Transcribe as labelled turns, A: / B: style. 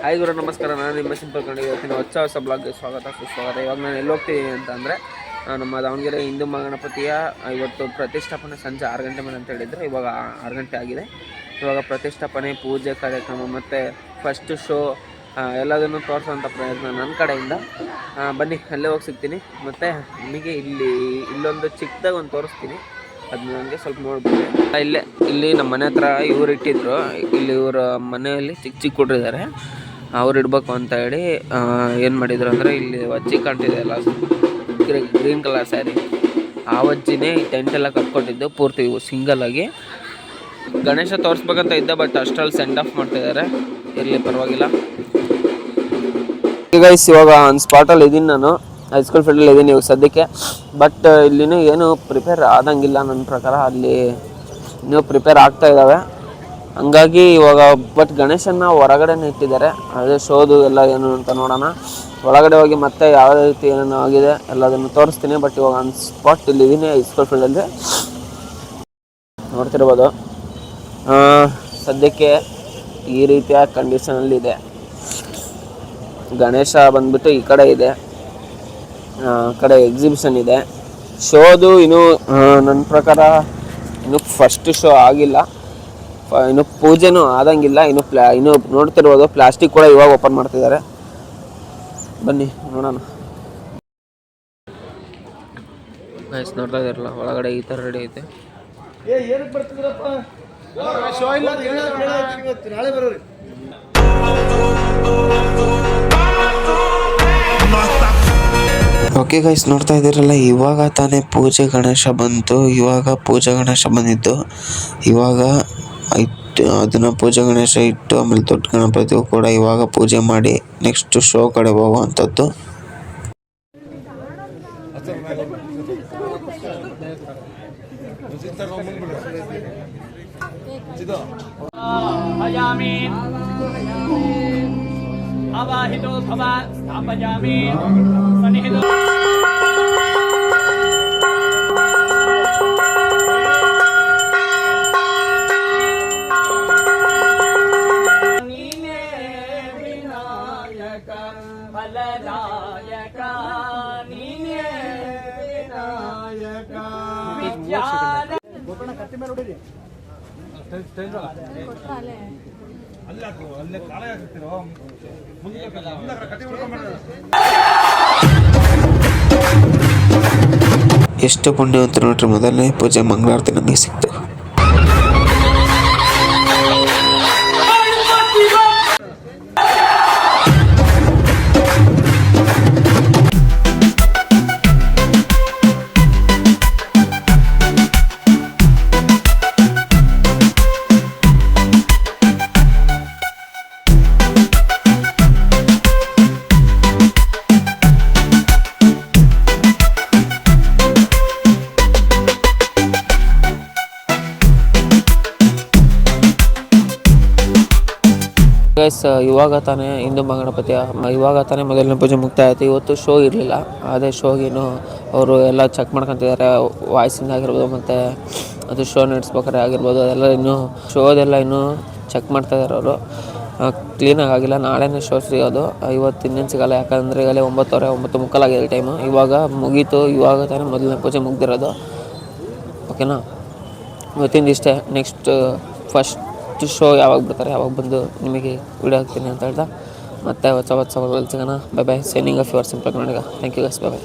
A: Hi ಗುರು ನಮಸ್ಕಾರ. ನಾನು ನಿಮ್ಮ ಸಿಂಪಲ್ ಕನ್ನಡ. ಇವತ್ತಿನ ಹೊಸ ಬ್ಲಾಗ್ಗೆ ಸುಸ್ವಾಗತ. ಇವಾಗ ನಾನು ಎಲ್ಲಿ ಹೋಗ್ತೀನಿ ಅಂತಂದರೆ ನಮ್ಮ ದಾವಣಗೆರೆ ಹಿಂದೂ ಮಹಾಗಣಪತಿಯ ಇವತ್ತು ಪ್ರತಿಷ್ಠಾಪನೆ ಸಂಜೆ 6 ಗಂಟೆ ಮೇಲೆ ಅಂತ ಹೇಳಿದರೆ ಇವಾಗ 6 ಗಂಟೆ ಆಗಿದೆ. ಇವಾಗ ಪ್ರತಿಷ್ಠಾಪನೆ, ಪೂಜೆ ಕಾರ್ಯಕ್ರಮ ಮತ್ತು ಫಸ್ಟ್ ಶೋ ಎಲ್ಲದನ್ನು ತೋರಿಸುವಂಥ ಪ್ರಯತ್ನ ನನ್ನ ಕಡೆಯಿಂದ. ಬನ್ನಿ ಅಲ್ಲೇ ಹೋಗಿ ಸಿಗ್ತೀನಿ. ಮತ್ತು ನಿಮಗೆ ಇಲ್ಲೊಂದು ಚಿಕ್ಕದಾಗ ಒಂದು ತೋರಿಸ್ತೀನಿ, ಅದು ನನಗೆ ಸ್ವಲ್ಪ ನೋಡ್ಬಿಟ್ಟು ಇಲ್ಲಿ ನಮ್ಮ ಮನೆ ಹತ್ರ ಇವ್ರು ಇಟ್ಟಿದ್ರು. ಇಲ್ಲಿ ಇವರ ಮನೆಯಲ್ಲಿ ಚಿಕ್ಕ ಹುಡ್ರಿದ್ದಾರೆ, ಅವ್ರು ಇಡಬೇಕು ಅಂತ ಹೇಳಿ ಏನು ಮಾಡಿದ್ರು ಅಂದರೆ ಇಲ್ಲಿ ಅಜ್ಜಿ ಕಾಣ್ತಿದೆ ಅಲ್ಲ, ಗ್ರೀನ್ ಕಲರ್ ಸ್ಯಾರಿ, ಆ ಅಜ್ಜಿನೇ ಈ ಟೆಂಟೆಲ್ಲ ಕಟ್ಕೊಟ್ಟಿದ್ದು ಪೂರ್ತಿ ಸಿಂಗಲ್ ಆಗಿ. ಗಣೇಶ ತೋರಿಸ್ಬೇಕಂತ ಇದ್ದ, ಬಟ್ ಅಷ್ಟರಲ್ಲಿ ಸೆಂಡ್ ಆಫ್ ಮಾಡ್ತಿದ್ದಾರೆ. ಇರಲಿ ಪರವಾಗಿಲ್ಲ. ಗೈಸ್ ಇವಾಗ ಒಂದು ಸ್ಪಾಟಲ್ಲಿ ಇದ್ದೀನಿ, ನಾನು ಹೈಸ್ಕೂಲ್ ಫೀಲ್ಡಲ್ಲಿ ಇದ್ದೀನಿ ಇವಾಗ ಸದ್ಯಕ್ಕೆ. ಬಟ್ ಇಲ್ಲಿನೂ ಏನು ಪ್ರಿಪೇರ್ ಆದಂಗಿಲ್ಲ ನನ್ನ ಪ್ರಕಾರ. ಅಲ್ಲಿ ಇನ್ನೂ ಪ್ರಿಪೇರ್ ಆಗ್ತಾ ಇದ್ದಾವೆ, ಹಂಗಾಗಿ ಇವಾಗ ಬಟ್ ಗಣೇಶನ್ನ ಹೊರಗಡೆನೇ ಇಟ್ಟಿದ್ದಾರೆ. ಅದೇ ಶೋದು ಎಲ್ಲ ಏನು ಅಂತ ನೋಡೋಣ. ಒಳಗಡೆ ಹೋಗಿ ಮತ್ತೆ ಯಾವ ರೀತಿ ಏನೇನು ಆಗಿದೆ ಎಲ್ಲದನ್ನು ತೋರಿಸ್ತೀನಿ. ಬಟ್ ಇವಾಗ ಒಂದು ಸ್ಪಾಟ್ ಇಲ್ಲಿದ್ದೀನಿ ಹೈಸ್ಕೂಲ್ ಫೀಲ್ಡಲ್ಲಿ, ನೋಡ್ತಿರ್ಬೋದು. ಸದ್ಯಕ್ಕೆ ಈ ರೀತಿಯ ಕಂಡೀಷನಲ್ಲಿದೆ. ಗಣೇಶ ಬಂದ್ಬಿಟ್ಟು ಈ ಕಡೆ ಇದೆ, ಆ ಕಡೆ ಎಕ್ಸಿಬಿಷನ್ ಇದೆ. ಶೋದು ಇನ್ನೂ ನನ್ನ ಪ್ರಕಾರ ಇನ್ನೂ ಫಸ್ಟ್ ಶೋ ಆಗಿಲ್ಲ, ಇನ್ನು ಪೂಜೆನೂ ಆದಂಗಿಲ್ಲ. ಇನ್ನು ನೋಡ್ತಿರ್ಬೋದು, ಪ್ಲಾಸ್ಟಿಕ್ ಕೂಡ ಇವಾಗ ಓಪನ್ ಮಾಡ್ತಿದ್ದಾರೆ. ಬನ್ನಿ ನೋಡೋಣ. ಗೈಸ್ ನೋಡ್ತಾ ಇದ್ದಾರಲ್ಲ, ಒಳಗಡೆ ಈ ಥರ ರೆಡಿ ಐತೆ.
B: ಓಕೆ ಗೈಸ್ ನೋಡ್ತಾ ಇದ್ದೀರಲ್ಲ, ಇವಾಗ ತಾನೇ ಪೂಜೆ ಗಣೇಶ ಬಂತು. ಇವಾಗ ಅದನ್ನು ಪೂಜೆ ಗಣೇಶ ಇಟ್ಟು ಆಮೇಲೆ ದೊಡ್ಡ ಗಣಪತಿಗೂ ಕೂಡ ಇವಾಗ ಪೂಜೆ ಮಾಡಿ ನೆಕ್ಸ್ಟ್ ಶೋ ಕಡೆ ಹೋಗುವಂಥದ್ದು.
C: आवाहितो भव स्थापयामि सन्निहितो नीने विनायक फलदायक नीने विनायक विज्ञान गोपण कत्ति ಮೇಲೆ ಹೊಡಿರಿ ಸ್ಟೇಜ್ ಕೊಟ್ರಾಲೆ ಅಲ್ಲೇ ಕಾಲ ಹಾಕ್ತಿರೋ ಮುಂದೆ ಕಟ್ಟಿ ಹೊಡ್ಕೊಂಡು.
B: ಎಷ್ಟು ಪುಣ್ಯವಂತರು ನೋಡ್ರಿ, ಮೊದಲನೇ ಪೂಜೆ ಮಂಗಳಾರತಿ ನಮಗೆ ಸಿಕ್ತು.
A: ಗೈಸ್ ಇವಾಗ ತಾನೇ ಹಿಂದೂ ಮಹಾಗಣಪತಿಯ ಮೊದಲನೇ ಪೂಜೆ ಮುಕ್ತಾಯ ಆಯಿತು. ಇವತ್ತು ಶೋ ಇರಲಿಲ್ಲ, ಅದೇ ಶೋಗೇನು ಅವರು ಎಲ್ಲ ಚೆಕ್ ಮಾಡ್ಕೊತಿದ್ದಾರೆ. ವಾಯ್ಸಿಂಗ್ ಆಗಿರ್ಬೋದು ಮತ್ತು ಅದು ಶೋ ನಡೆಸ್ಬೇಕಾರೆ ಆಗಿರ್ಬೋದು, ಅದೆಲ್ಲ ಶೋದೆಲ್ಲ ಇನ್ನೂ ಚೆಕ್ ಮಾಡ್ತಾಯಿದ್ದಾರೆ ಅವರು. ಕ್ಲೀನಾಗಿ ಆಗಿಲ್ಲ. ನಾಳೆನೇ ಶೋ ಸಿಗೋದು, ಇವತ್ತು ಇನ್ನೇನು ಸಿಗೋಲ್ಲ. ಯಾಕಂದರೆ ಈಗಲೇ 9:30 ಆಗಿದೆ ಟೈಮು. ಇವಾಗ ಮುಗೀತು, ಇವಾಗ ತಾನೇ ಮೊದಲನೇ ಪೂಜೆ ಮುಗ್ದಿರೋದು. ಓಕೆನಾ, ಇವತ್ತಿಂದ ಇಷ್ಟೇ. ನೆಕ್ಸ್ಟ್ ಫಸ್ಟ್ ಶೋ ಯಾವಾಗ ಬಿಡ್ತಾರೆ ಯಾವಾಗ ಬಂದು ನಿಮಗೆ ವಿಡಿಯೋ ಹಾಕ್ತೀನಿ ಅಂತ ಹೇಳ್ತಾ ಮತ್ತೆ ಹೊಸ ಸಿಗೋಣ. Bye bye. Signing off your simple Kannada. Thank you guys. Bye by.